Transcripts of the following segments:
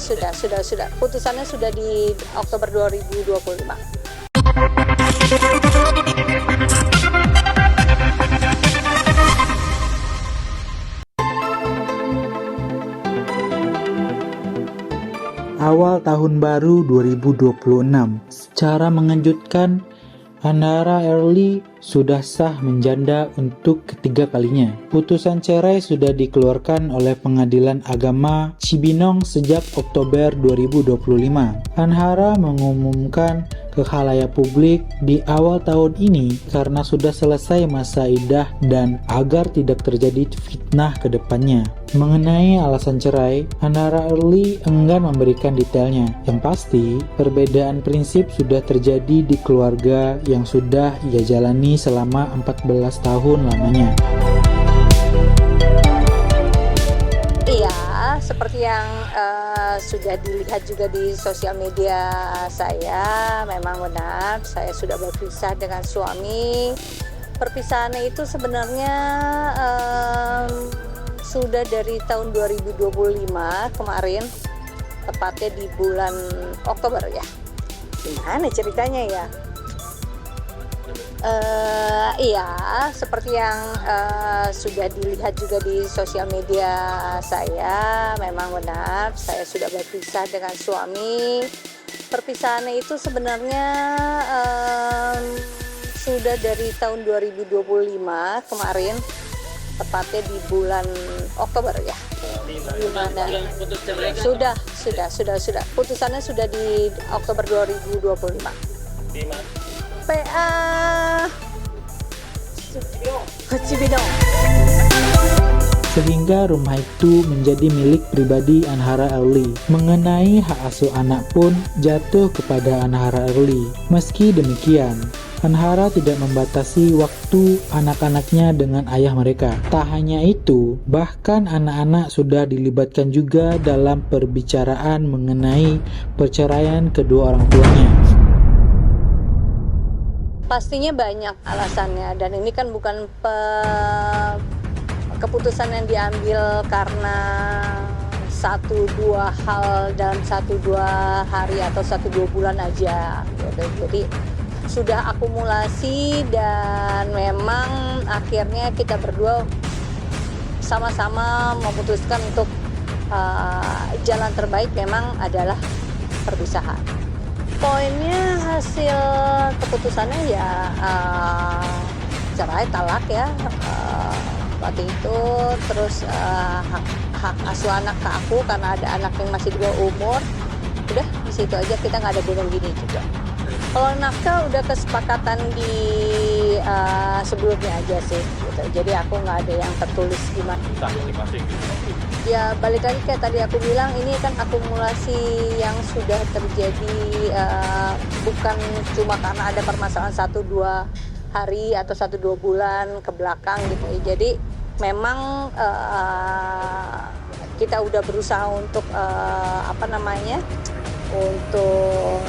sudah. Putusannya sudah di Oktober 2025. Awal tahun baru 2026, secara mengejutkan, Andhara Early sudah sah menjanda untuk ketiga kalinya. Putusan cerai sudah dikeluarkan oleh Pengadilan Agama Cibinong sejak Oktober 2025. Andhara mengumumkan ke khalayak publik di awal tahun ini karena sudah selesai masa iddah dan agar tidak terjadi fitnah ke depannya. Mengenai alasan cerai, Andhara Early enggan memberikan detailnya. Yang pasti, perbedaan prinsip sudah terjadi di keluarga yang sudah ia jalani selama 14 tahun lamanya. Iya, seperti yang sudah dilihat juga di sosial media saya, memang benar saya sudah berpisah dengan suami. Perpisahannya itu sebenarnya sudah dari tahun 2025 kemarin, tepatnya di bulan Oktober ya. Gimana ceritanya ya? Iya, seperti yang sudah dilihat juga di sosial media saya, memang benar saya sudah berpisah dengan suami. Perpisahannya itu sebenarnya sudah dari tahun 2025 kemarin, tepatnya di bulan Oktober ya. Gimana? Sudah. Putusannya sudah di Oktober 2025. PA Cibinong. Sehingga rumah itu menjadi milik pribadi Andhara Early. Mengenai hak asuh anak pun jatuh kepada Andhara Early. Meski demikian, Andhara tidak membatasi waktu anak-anaknya dengan ayah mereka. Tak hanya itu, bahkan anak-anak sudah dilibatkan juga dalam perbicaraan mengenai perceraian kedua orang tuanya. Pastinya banyak alasannya, dan ini kan bukan keputusan yang diambil karena 1-2 hal dalam 1-2 hari atau 1-2 bulan aja gitu. Jadi sudah akumulasi dan memang akhirnya kita berdua sama-sama memutuskan untuk jalan terbaik memang adalah perpisahan. Poinnya hasil keputusannya ya cerai, talak ya, waktu itu. Terus hak asuh anak ke aku karena ada anak yang masih di bawah umur. Udah di situ aja, kita nggak ada gunung gini juga. Kalau nafkah udah kesepakatan di sebelumnya aja sih gitu. Jadi aku nggak ada yang tertulis gimana. Ya balik lagi kayak tadi aku bilang, ini kan akumulasi yang sudah terjadi, bukan cuma karena ada permasalahan 1-2 hari atau 1-2 bulan ke belakang gitu. Jadi memang kita udah berusaha untuk untuk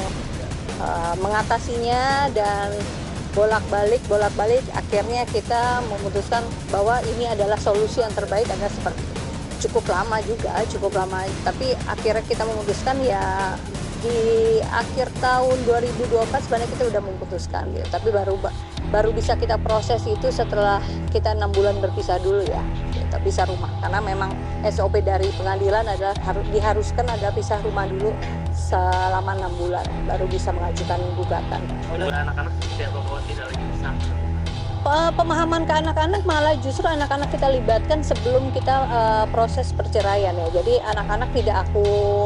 mengatasinya, dan bolak-balik akhirnya kita memutuskan bahwa ini adalah solusi yang terbaik. Adalah seperti cukup lama, tapi akhirnya kita memutuskan ya di akhir tahun 2024 sebenarnya kita udah memutuskan gitu. Tapi baru bisa kita proses itu setelah kita 6 bulan berpisah dulu ya, kita pisah rumah, karena memang SOP dari pengadilan adalah diharuskan ada pisah rumah dulu selama 6 bulan baru bisa mengajukan gugatan. Anak-anak seperti apa bahwa tidak lagi bisa? Pemahaman ke anak-anak, malah justru anak-anak kita libatkan sebelum kita proses perceraian ya. Jadi anak-anak tidak aku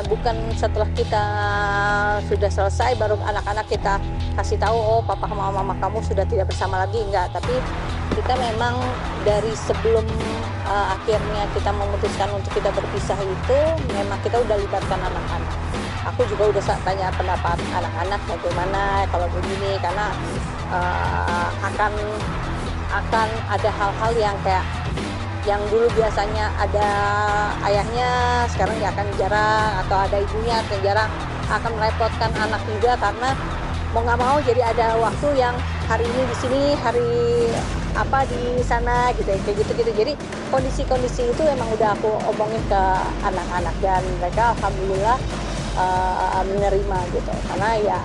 bukan setelah kita sudah selesai baru anak-anak kita kasih tahu, oh papa sama mama kamu sudah tidak bersama lagi, enggak. Tapi kita memang dari sebelum akhirnya kita memutuskan untuk kita berpisah itu memang kita udah libatkan anak-anak. Aku juga udah tanya pendapat anak-anak bagaimana kalau begini, karena akan ada hal-hal yang kayak yang dulu biasanya ada ayahnya sekarang ya akan jarang, atau ada ibunya akan jarang, akan merepotkan anak juga, karena mau nggak mau jadi ada waktu yang hari ini di sini, hari apa di sana gitu ya, kayak gitu-gitu. Jadi kondisi-kondisi itu emang udah aku omongin ke anak-anak dan mereka alhamdulillah menerima gitu. Karena ya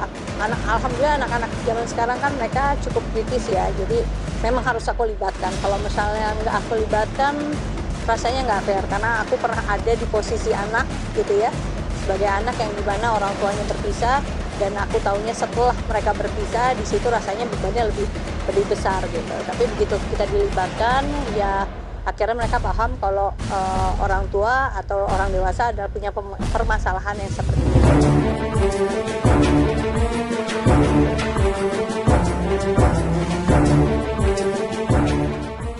alhamdulillah anak-anak zaman sekarang kan mereka cukup kritis ya. Jadi memang harus aku libatkan. Kalau misalnya nggak aku libatkan rasanya nggak fair, karena aku pernah ada di posisi anak gitu ya, sebagai anak yang dimana orang tuanya terpisah, dan aku tahunya setelah mereka berpisah di situ rasanya bebannya lebih besar gitu. Tapi begitu kita dilibatkan ya akhirnya mereka paham kalau orang tua atau orang dewasa adalah punya permasalahan yang seperti itu.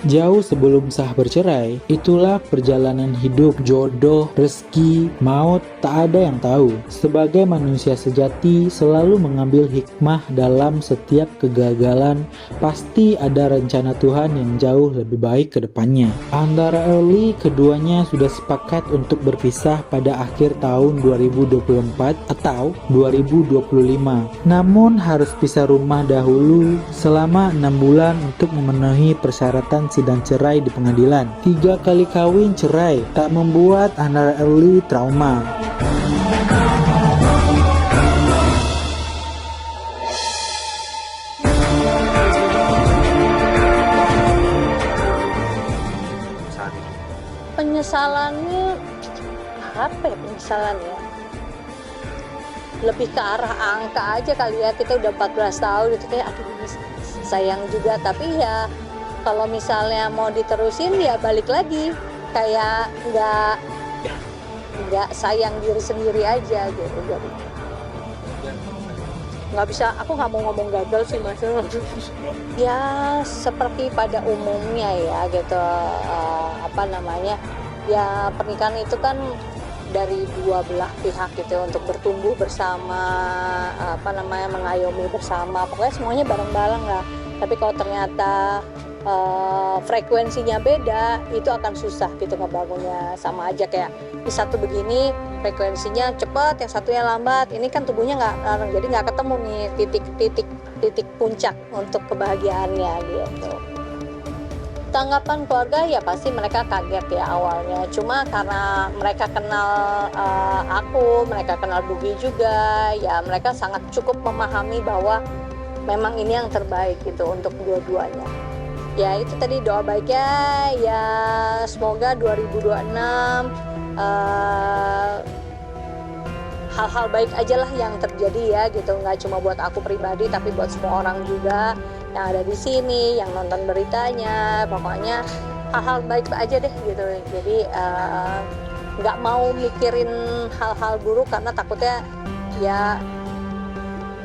Jauh sebelum sah bercerai, itulah perjalanan hidup, jodoh, rezeki, maut, tak ada yang tahu. Sebagai manusia sejati, selalu mengambil hikmah dalam setiap kegagalan, pasti ada rencana Tuhan yang jauh lebih baik ke depannya. Antara Early, keduanya sudah sepakat untuk berpisah pada akhir tahun 2024 atau 2025. Namun harus pisah rumah dahulu selama 6 bulan untuk memenuhi persyaratan sidang cerai di pengadilan. 3 kali kawin cerai tak membuat Andara Early trauma. Penyesalannya apa ya penyesalannya? Lebih ke arah angka aja kali ya. Kita udah 14 tahun itu kayak aduh sayang juga, tapi ya kalau misalnya mau diterusin ya balik lagi kayak nggak sayang diri sendiri aja gitu. Jadi nggak bisa, aku nggak mau ngomong gagal sih mas. Ya seperti pada umumnya ya gitu, ya pernikahan itu kan dari dua belah pihak gitu untuk bertumbuh bersama, mengayomi bersama, pokoknya semuanya bareng-bareng lah. Tapi kalau ternyata frekuensinya beda, itu akan susah gitu ngebangunnya. Sama aja kayak di satu begini frekuensinya cepat, yang satunya lambat, ini kan tubuhnya nggak, jadi nggak ketemu nih titik puncak untuk kebahagiaannya gitu. Tanggapan keluarga ya pasti mereka kaget ya awalnya, cuma karena mereka kenal aku, mereka kenal Bugi juga, ya mereka sangat cukup memahami bahwa memang ini yang terbaik gitu untuk dua-duanya. Ya itu tadi doa baiknya ya, semoga 2026 hal-hal baik aja lah yang terjadi ya gitu, nggak cuma buat aku pribadi tapi buat semua orang juga yang ada di sini, yang nonton beritanya, pokoknya hal-hal baik aja deh gitu. Jadi nggak mau mikirin hal-hal buruk karena takutnya ya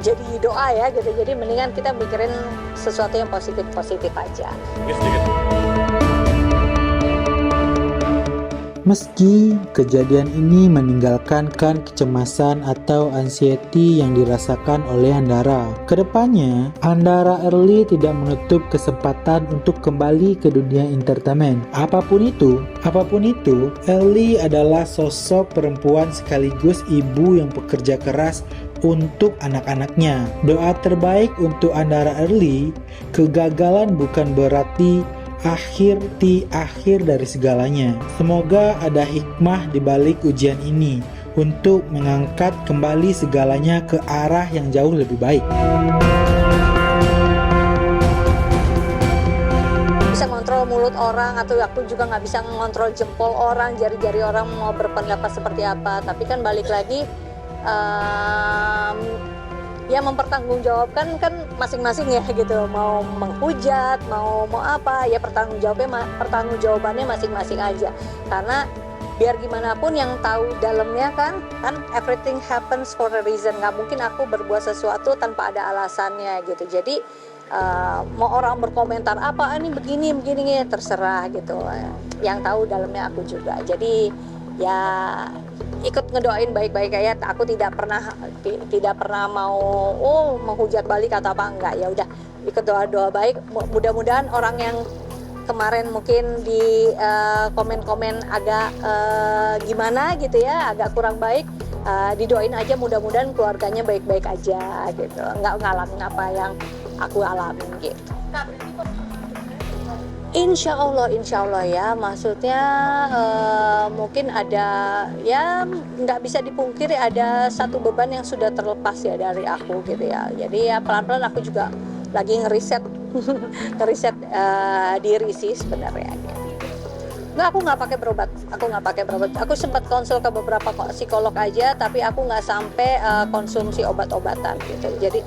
jadi doa ya gitu. Jadi mendingan kita mikirin sesuatu yang positif aja. Meski kejadian ini meninggalkan kecemasan atau anxiety yang dirasakan oleh Andara, kedepannya Andara Early tidak menutup kesempatan untuk kembali ke dunia entertainment. Apapun itu, Early adalah sosok perempuan sekaligus ibu yang bekerja keras untuk anak-anaknya. Doa terbaik untuk Andara Early, kegagalan bukan berarti akhir dari segalanya. Semoga ada hikmah di balik ujian ini untuk mengangkat kembali segalanya ke arah yang jauh lebih baik. Bisa ngontrol mulut orang, atau aku juga nggak bisa ngontrol jempol orang, jari-jari orang mau berpendapat seperti apa. Tapi kan balik lagi ya mempertanggungjawabkan kan masing-masing ya gitu, mau menghujat mau apa ya, pertanggungjawabannya masing-masing aja. Karena biar gimana pun yang tahu dalamnya kan everything happens for a reason. Nggak mungkin aku berbuat sesuatu tanpa ada alasannya gitu. Jadi mau orang berkomentar apa ini begini terserah gitu, yang tahu dalamnya aku juga. Jadi ya ikut ngedoain baik-baik aja. Aku tidak pernah mau menghujat balik atau apa, enggak. Ya udah ikut doa baik. Mudah-mudahan orang yang kemarin mungkin di komen-komen agak gimana gitu ya, agak kurang baik, didoain aja, mudah-mudahan keluarganya baik-baik aja gitu, nggak ngalamin apa yang aku alamin gitu. Insya Allah ya, maksudnya mungkin ada, ya nggak bisa dipungkiri ada satu beban yang sudah terlepas ya dari aku gitu ya. Jadi ya pelan-pelan aku juga lagi ngeriset ngeriset diri sih sebenarnya. Nggak, aku nggak pakai berobat. Aku sempat konsul ke beberapa psikolog aja, tapi aku nggak sampai konsumsi obat-obatan gitu. Jadi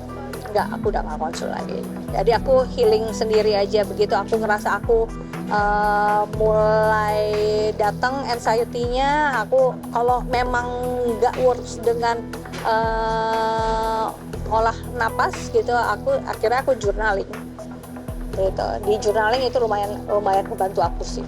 aku udah nggak konsul lagi. Jadi aku healing sendiri aja. Begitu aku ngerasa aku mulai datang anxiety-nya, aku kalau memang nggak works dengan olah napas gitu, akhirnya aku journaling gitu. Di journaling itu lumayan membantu aku sih.